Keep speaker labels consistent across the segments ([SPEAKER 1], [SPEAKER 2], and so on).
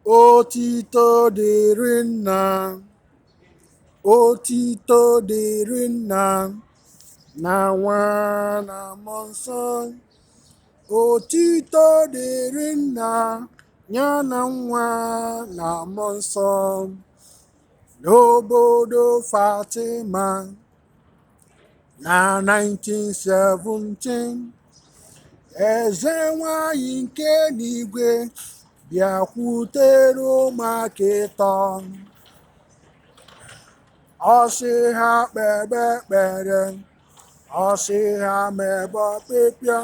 [SPEAKER 1] Otito dịrị nna, otito dịrị nna, na nwa na mmụọ nsọ. Otito dịrị nna, ya na nwa na mmụọ nsọ. N'obodo Fatima na 1917, eze nwanyị nke n'igwe bịakwutere ụmụaka ịtọ. Ọ sị ha kpebe ekpere, ọ sị ha mebe ọkpụkpọ,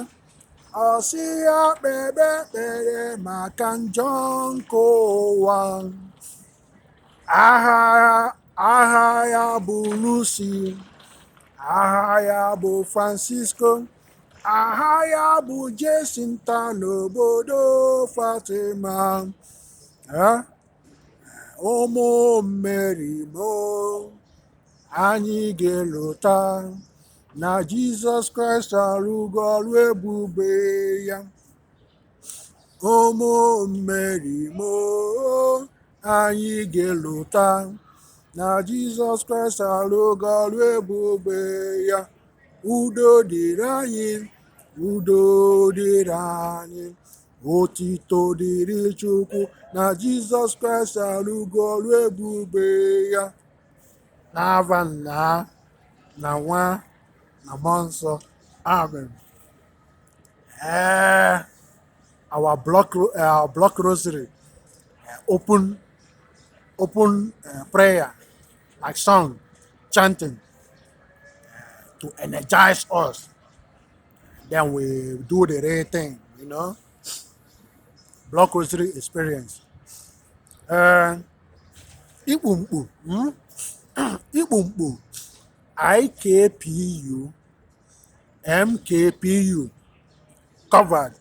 [SPEAKER 1] ọ sị ha kpebe ekpere maka njọ nke ụwa. Aha ya bụ Lucy, aha ya bụ Francisco, aha ya bụ Jacinta n'obodo Fatima. Ụmụ mmeri mo, anyị ga-elota na Jizọs Kraịst arụgo ọrụ ebube ya. Ụmụ mmeri mo, anyị ga-elota na Jizọs Kraịst arụgo ọrụ ebube ya. Udo dịrị anyị, udo dịrị anyị, otito dịrị Chukwu na Jizọs Kraịst arụgo ọrụ ebube ya. N'afa Nna na Nwa na Mmụọ Nsọ. Amen. Our block rosary, open prayer, like song, chanting, to energize us. Then we do the real thing, Block rosary experience. Ikpumkpu, Ikpumkpu, IKPU, MKPU, covered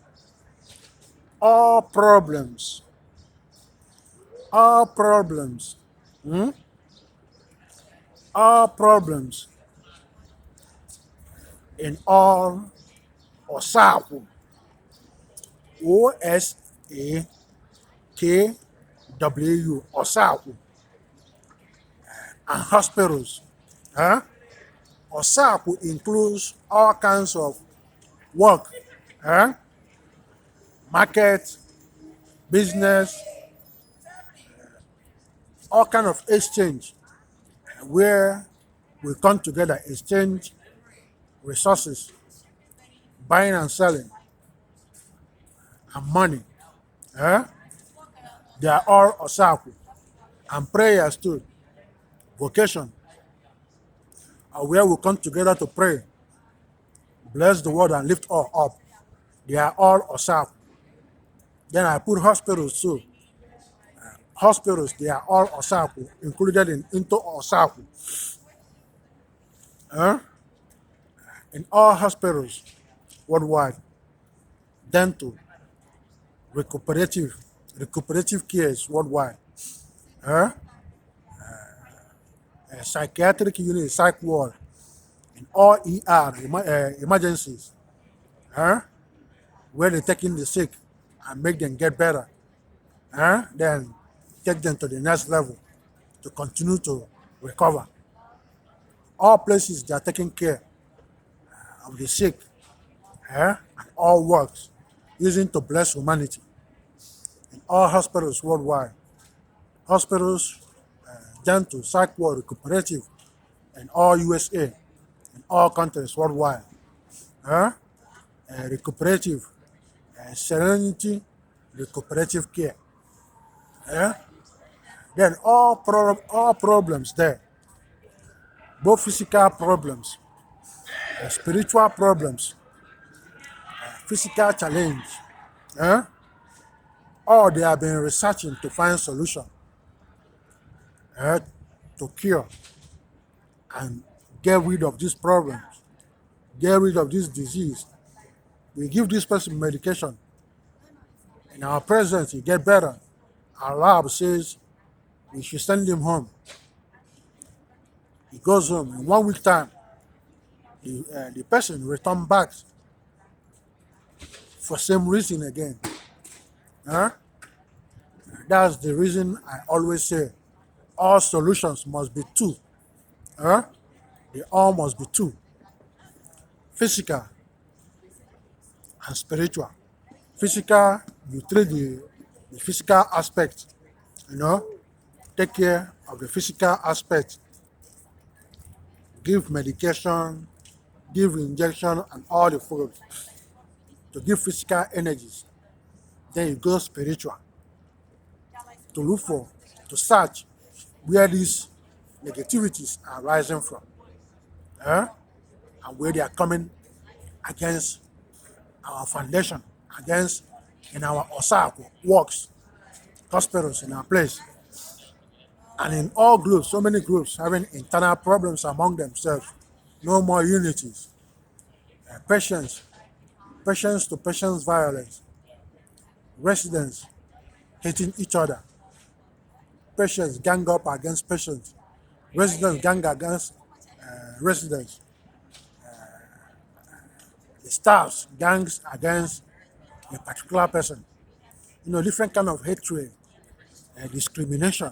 [SPEAKER 1] all problems, all problems in all Osakwu, OSAKW, Osakwu, and hospitals. Osakwu includes all kinds of work, market, business, all kind of exchange, where we come together, exchange resources, buying and selling, and money. They are all Osakwu. And prayers too, vocation, where we come together to pray, bless the word and lift all up. They are all Osakwu. Then I put hospitals too. Hospitals, they are all Osakwu, included into Osakwu. In all hospitals worldwide, dental, recuperative cares worldwide, psychiatric unit, psych ward, in all emergencies, where they take in the sick and make them get better, then take them to the next level to continue to recover. All places they are taking care of the sick, and all works using to bless humanity. In all hospitals worldwide, hospitals, dental, psych ward, recuperative, in all USA, in all countries worldwide, recuperative, serenity, recuperative care. Then all problems there, both physical problems, spiritual problems, physical challenge, all they have been researching to find solution, to cure and get rid of these problems, get rid of this disease. We give this person medication. In our presence, he get better. Our lab says we should send him home. He goes home. In 1 week time, the person return back for same reason again. That's the reason I always say all solutions must be two. Huh? They all must be two: physical and spiritual. Physical, you treat the physical aspect, you know, take care of the physical aspect, give medication, give injection, and all the food to give physical energies. Then you go spiritual to look for, to search where these negativities are rising from, eh? And where they are coming against our foundation, against in our Osakwu works, hospitals in our place. And in all groups, so many groups having internal problems among themselves, no more unities, patients, patients to patients violence, residents hating each other, patients gang up against patients, residents gang against residents, the staffs gangs against a particular person. Different kind of hatred, discrimination.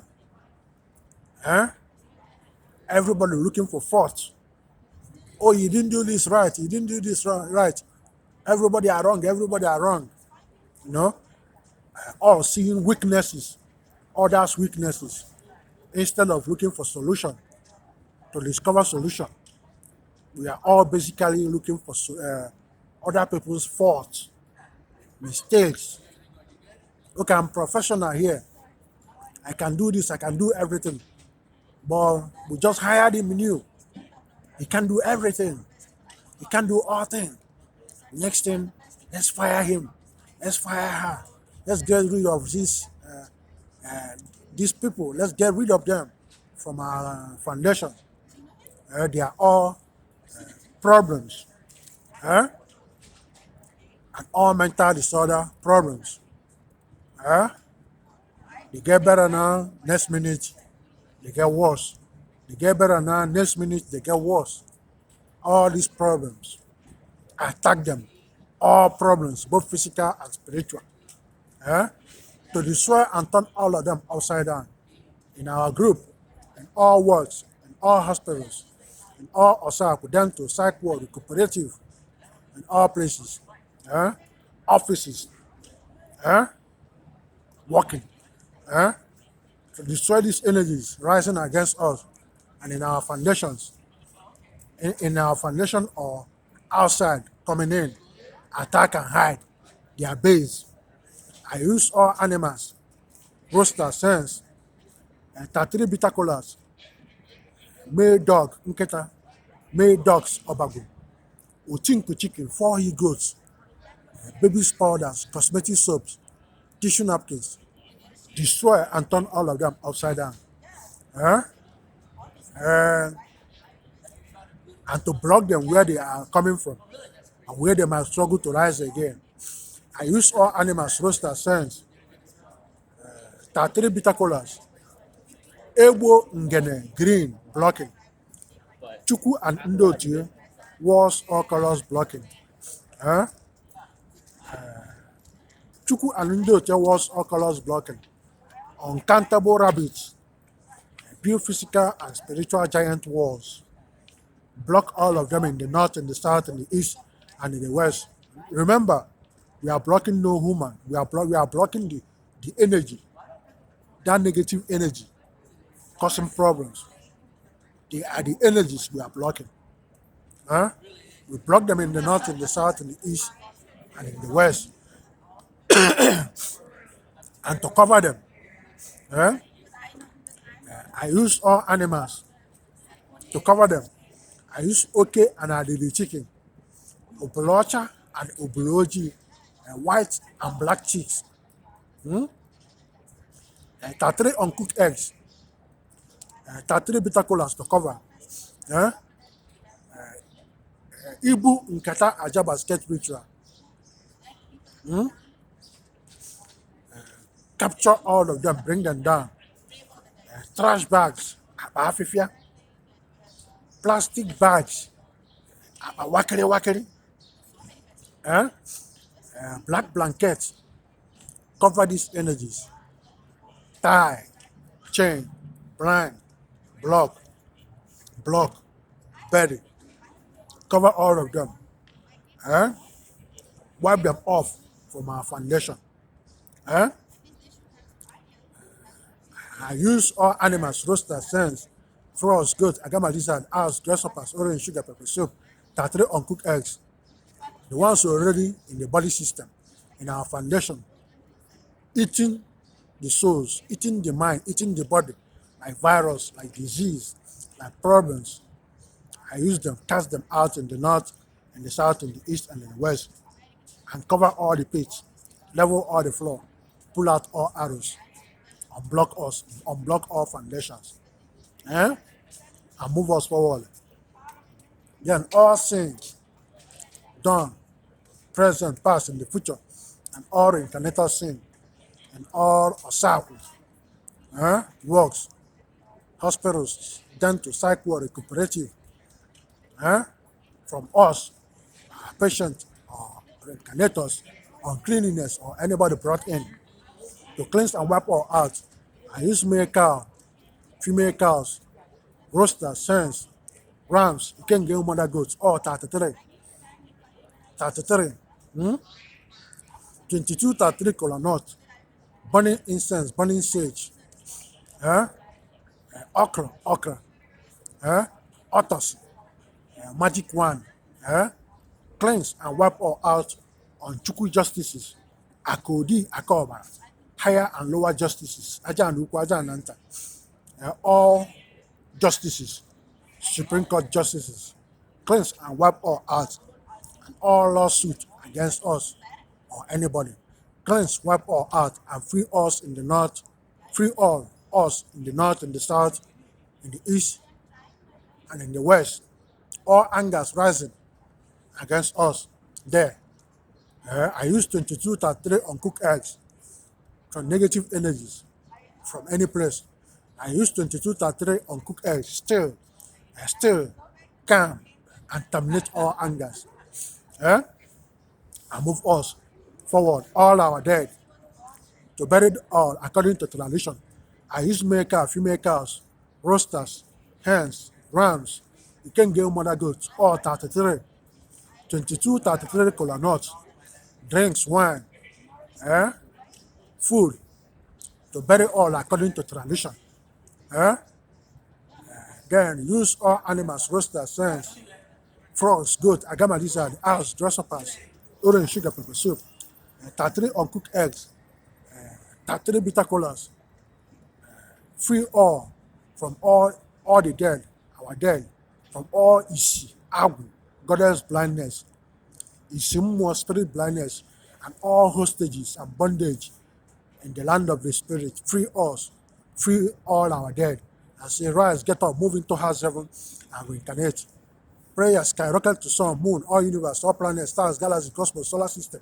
[SPEAKER 1] Eh? Everybody looking for fault. Oh, you didn't do this right. You didn't do this right. Everybody are wrong. Everybody are wrong. You know, all seeing weaknesses, others' weaknesses, instead of looking for solution to discover solution. We are all basically looking for other people's faults, mistakes. Okay, I'm professional here. I can do this. I can do everything. But we just hired him new. He can do everything. He can do all things. Next thing, let's fire him. Let's fire her. Let's get rid of these people. Let's get rid of them from our foundation. They are all problems, and all mental disorder problems. Uh, they get better now. Next minute, they get worse. They get better now. Next minute, they get worse. All these problems attack them. All problems, both physical and spiritual. Uh, to destroy and turn all of them upside down. In our group, in all wards, in all hospitals, in all Osakwu, down to psych ward, the cooperative, in all places, offices, working, to destroy these energies rising against us and in our foundations, in our foundation or outside, coming in, attack and hide their base. I use all animals, rooster, sense, and 33 colors, male dog, nketa, male dogs, obagu, uchinku chicken, 4 he goats, baby's powders, cosmetic soaps, tissue napkins, destroy and turn all of them upside down. Uh, and to block them where they are coming from and where they might struggle to rise again. I use all animals, roaster, sense, 33 colors, Egbo Ngene, green, blocking, Chukwu and Ndotie, walls, all colors blocking. Chukwu and Ndotie, walls, all colors blocking. Uncountable rabbits, build physical and spiritual giant walls. Block all of them in the north, in the south, in the east, and in the west. Remember, we are blocking no human. We are blocking the energy, that negative energy causing problems. They are the energies we are blocking. We block them in the north, in the south, in the east, and in the west. And to cover them, I use all animals to cover them. I use oke and adili chicken, obolocha and oboloji, white and black chicks, 33 uncooked eggs, 33 bitter colas to cover. Ibu nkata aja basket ritual. Capture all of them, bring them down. Trash bags, abafifia. Plastic bags, wakere wakere. Black blankets, cover these energies. tie, chain, blind, block, bury, cover all of them. Eh? Wipe them off from our foundation. Eh? I use all animals, roosters, hens, frogs, goats, agama lizard, owls, grasshoppers, orange, sugar, pepper soup, 33 uncooked eggs, the ones already in the body system, in our foundation, eating the souls, eating the mind, eating the body, like virus, like disease, like problems. I use them, cast them out in the north, in the south, in the east, and in the west, and cover all the pits, level all the floor, pull out all arrows, unblock all foundations, eh? And move us forward. Then all sins done, present, past, and the future, and all reincarnated sin, and all Osakwu, works, hospitals, dental, psych ward, recuperative, eh? From us, patient or reincarnators, uncleanliness, or anybody brought in to cleanse and wipe all out. I use male cow, female cows, roosters, hens, rams, you can get mother goats, all 33, 33, 22, 33 kola nut, burning incense, burning sage, eh? Okra, eh? Otters, magic wand, eh? Cleanse and wipe all out on Chukwu justices, Akodi, Akoba, higher and lower justices, Aja and Ukwu, Aja and Nanta, all justices, Supreme Court justices, cleanse and wipe all out, and all lawsuit against us or anybody. Cleanse, wipe all out, and free us in the north, free all us in the north, in the south, in the east, and in the west. All angers rising against us there. I use 22 to 3 uncooked eggs from negative energies from any place. I use 22 to 3 uncooked eggs, still calm and terminate all angers. And move us forward, all our dead, to bury all according to tradition. I use male cow, female cows, roosters, hens, rams, you can get mother goats, all 33, 22, 33 kola nuts, drinks, wine, eh? Food, to bury all according to tradition. Eh? Then use all animals, roosters, hens, frogs, goat, agama lizard, owls, grasshoppers, orange sugar, pepper soup, 33 uncooked eggs, 33 bitter colas, free all from all the dead, our dead, from all Ishi, Agu, goddess blindness, Isimu spirit blindness, and all hostages and bondage in the land of the spirit. Free us, free all our dead. As they rise, get up, move into house heaven, and reincarnate. Prayer skyrocket to sun, moon, all universe, all planets, stars, galaxies, cosmos, solar system,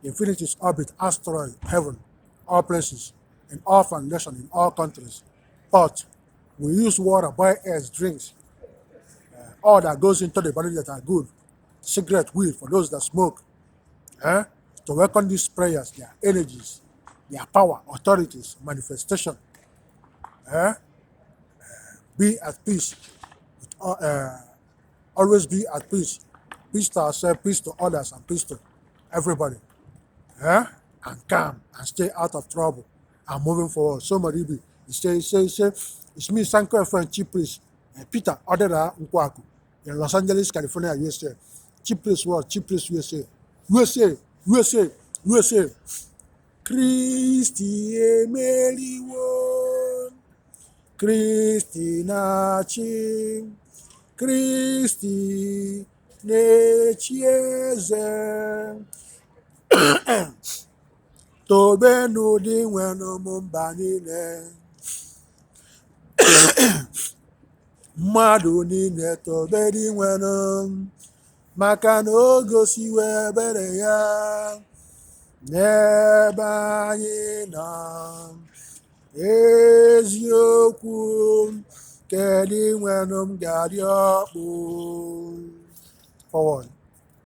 [SPEAKER 1] infinity's orbit, asteroid, heaven, all places, in all foundations, in all countries. But we use water, boil eggs, drinks, all that goes into the body that are good, cigarette, weed for those that smoke, eh? To welcome these prayers, their energies, their power, authorities, manifestation, eh? Be at peace. Always be at peace. Peace to ourselves, peace to others, and peace to everybody. Eh? And calm and stay out of trouble and moving forward. Somebody be say, it's me, Sanko, a friend, Chiefpriest, Peter, Odira, Nkwuaku, in Los Angeles, California, USA. Chiefpriest world, Chiefpriest USA. USA. Christi emeliwo, Christi nachi, Christi nechieze, tobe n'ụdị nwere mba niile, mmadụ niile tobe dị nwere, maka na o gosiwo ebere ya n'ebe anyị nọ. Eziokwu kedu nwere m ga-adị ọkpụ. Forward.